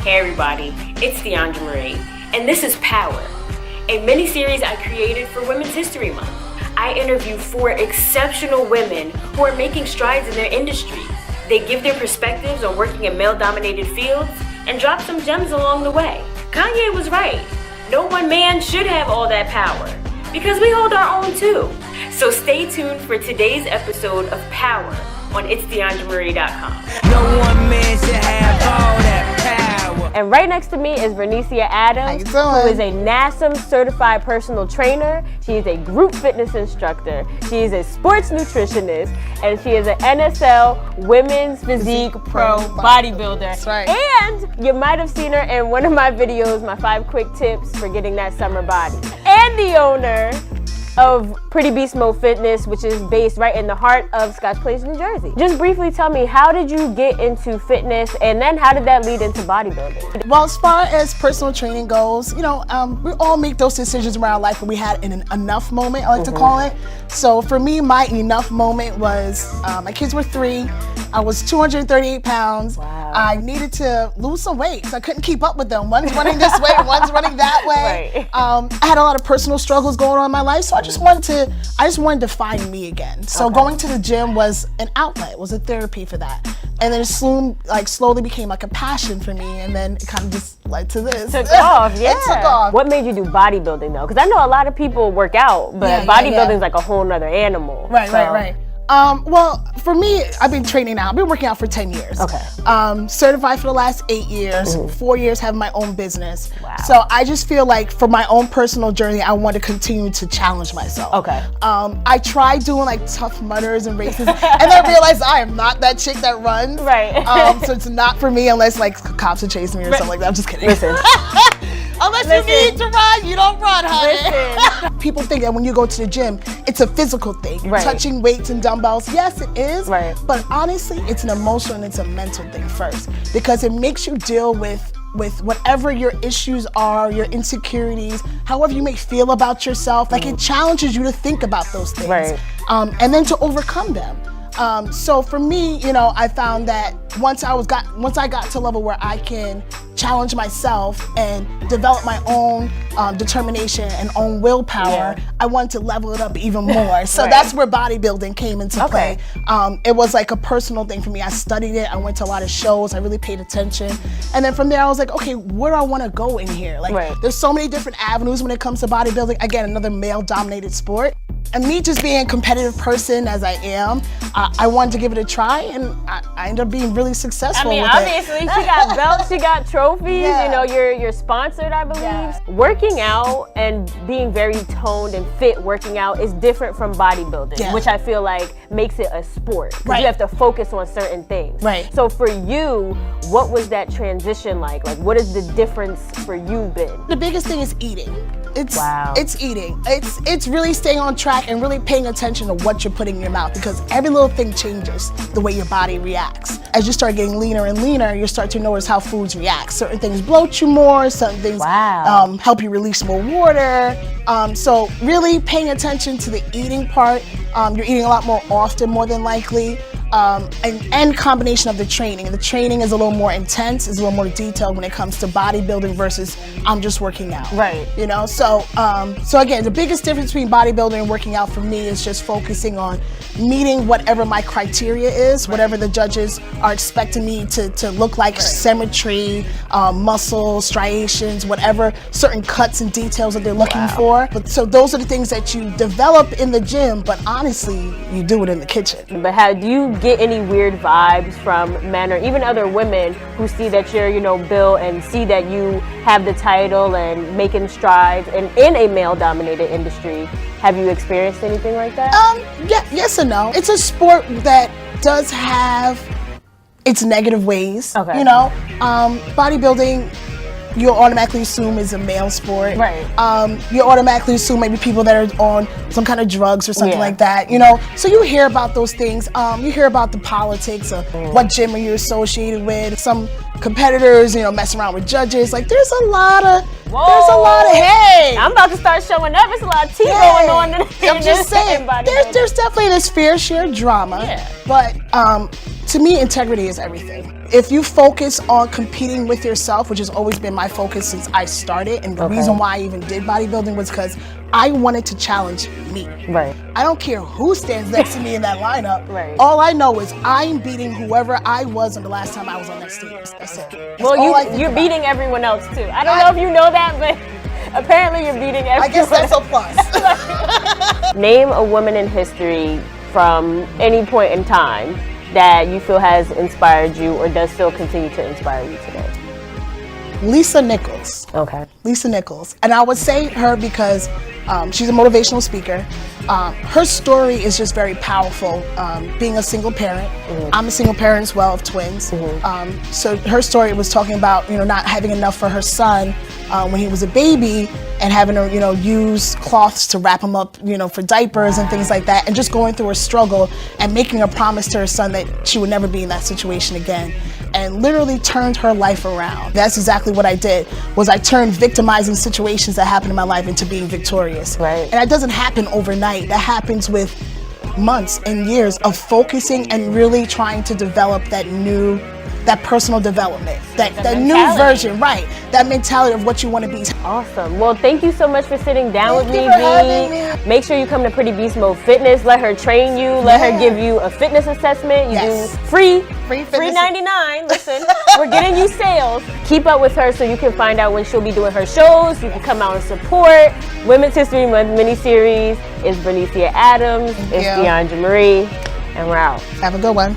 Hey everybody, it's Diandra Marie, and this is Power, a mini-series I created for Women's History Month. I interview 4 exceptional women who are making strides in their industry. They give their perspectives on working in male-dominated fields and drop some gems along the way. Kanye was right. No one man should have all that power, because we hold our own too. So stay tuned for today's episode of Power on itsdiandramarie.com. No one man should have all that power. And right next to me is Vernecia Adams, who is a NASM certified personal trainer. She is a group fitness instructor. She is a sports nutritionist, and she is an NSL Women's Physique Pro bodybuilder. That's right. And you might have seen her in one of my videos, my 5 quick tips for getting that summer body. And the owner of Pretty Beast Mode Fitness, which is based right in the heart of Scotch Plains, New Jersey. Just briefly tell me, how did you get into fitness, and then how did that lead into bodybuilding? Well, as far as personal training goes, we all make those decisions in our life when we had an enough moment, I like to call it. So for me, my enough moment was, my kids were 3, I was 238 pounds. Wow. I needed to lose some weight because I couldn't keep up with them. One's running this way, one's running that way. Right. I had a lot of personal struggles going on in my life, so I just wanted to find me again. So going to the gym was an outlet, was a therapy for that. And then it slowly became like a passion for me, and then it kind of just led to this. Took off, yeah. It took off. What made you do bodybuilding though? Because I know a lot of people work out, but bodybuilding is like a whole nother animal. Right. Well, for me, I've been training now. I've been working out for 10 years. Okay. Certified for the last 8 years, 4 years having my own business. Wow. So I just feel like for my own personal journey, I want to continue to challenge myself. Okay. I tried doing like Tough Mudders and races, and I realized I am not that chick that runs. Right. So it's not for me unless like cops are chasing me or something like that. I'm just kidding. Listen. Unless you need to run, you don't run, honey. Listen. People think that when you go to the gym, it's a physical thing. Right. Touching weights and dumbbells, yes, it is. Right. But honestly, it's an emotional and it's a mental thing first, because it makes you deal with whatever your issues are, your insecurities, however you may feel about yourself. Like, it challenges you to think about those things, Right. And then to overcome them. So for me, I found that once I got to a level where I can challenge myself and develop my own determination and own willpower, I wanted to level it up even more. So that's where bodybuilding came into play. It was like a personal thing for me. I studied it. I went to a lot of shows. I really paid attention. And then from there, I was like, okay, where do I want to go in here? Like, there's so many different avenues when it comes to bodybuilding. Again, another male-dominated sport. And me just being a competitive person as I am, I wanted to give it a try, and I ended up being really successful with it. Obviously, she got belts, she got trophies, you're sponsored, I believe. Yeah. Working out and being very toned and fit working out is different from bodybuilding, which I feel like makes it a sport. Because you have to focus on certain things. Right. So for you, what was that transition like? Like, what has the difference for you been? The biggest thing is eating. It's eating. It's really staying on track and really paying attention to what you're putting in your mouth, because every little thing changes the way your body reacts. As you start getting leaner and leaner, you start to notice how foods react. Certain things bloat you more, certain things help you release more water. So really paying attention to the eating part. You're eating a lot more often, more than likely. And combination of the training. And the training is a little more intense, is a little more detailed when it comes to bodybuilding versus I'm just working out. Right. So again, the biggest difference between bodybuilding and working out for me is just focusing on meeting whatever my criteria is, whatever the judges are expecting me to look like, symmetry, muscle, striations, whatever certain cuts and details that they're looking for. So those are the things that you develop in the gym, but honestly, you do it in the kitchen. But how do you get any weird vibes from men or even other women who see that you're, built and see that you have the title and making strides in a male-dominated industry? Have you experienced anything like that? Yes and no. It's a sport that does have its negative ways. Okay. Bodybuilding, you'll automatically assume is a male sport. Right. You automatically assume maybe people that are on some kind of drugs or something like that, So you hear about those things. You hear about the politics of what gym are you associated with. Some competitors, messing around with judges. Like, there's a lot of, hey. I'm about to start showing up. It's a lot of tea going on. I'm just saying, there's definitely this fair share drama. Yeah. But to me, integrity is everything. if you focus on competing with yourself, which has always been my focus since I started, and the reason why I even did bodybuilding was because I wanted to challenge me. Right. I don't care who stands next to me in that lineup. Right. All I know is I'm beating whoever I was on the last time I was on that stage. That's it. That's Well, all I think you're about. beating everyone else too. I don't know if you know that, but apparently you're beating everyone. I guess that's a plus. Name a woman in history from any point in time that you feel has inspired you or does still continue to inspire you today. Lisa Nichols. Okay. Lisa Nichols. And I would say her because she's a motivational speaker. Her story is just very powerful. Being a single parent, I'm a single parent as well of twins. So her story was talking about, not having enough for her son when he was a baby, and having to, use cloths to wrap him up, for diapers and things like that, and just going through a struggle and making a promise to her son that she would never be in that situation again, and literally turned her life around. That's exactly what I did, was I turned victimizing situations that happened in my life into being victorious. Right. And that doesn't happen overnight. That happens with months and years of focusing and really trying to develop that personal development, that new version, right? That mentality of what you want to be. Awesome. Well, thank you so much for sitting down with me, Thank you for having me. Make sure you come to Pretty Beast Mode Fitness. Let her train you. Let her give you a fitness assessment. You do free fitness. $3.99. Listen, we're getting you sales. Keep up with her so you can find out when she'll be doing her shows. You can come out and support. Women's History Month mini-series is Vernecia Adams. It's Diandra Marie. And we're out. Have a good one.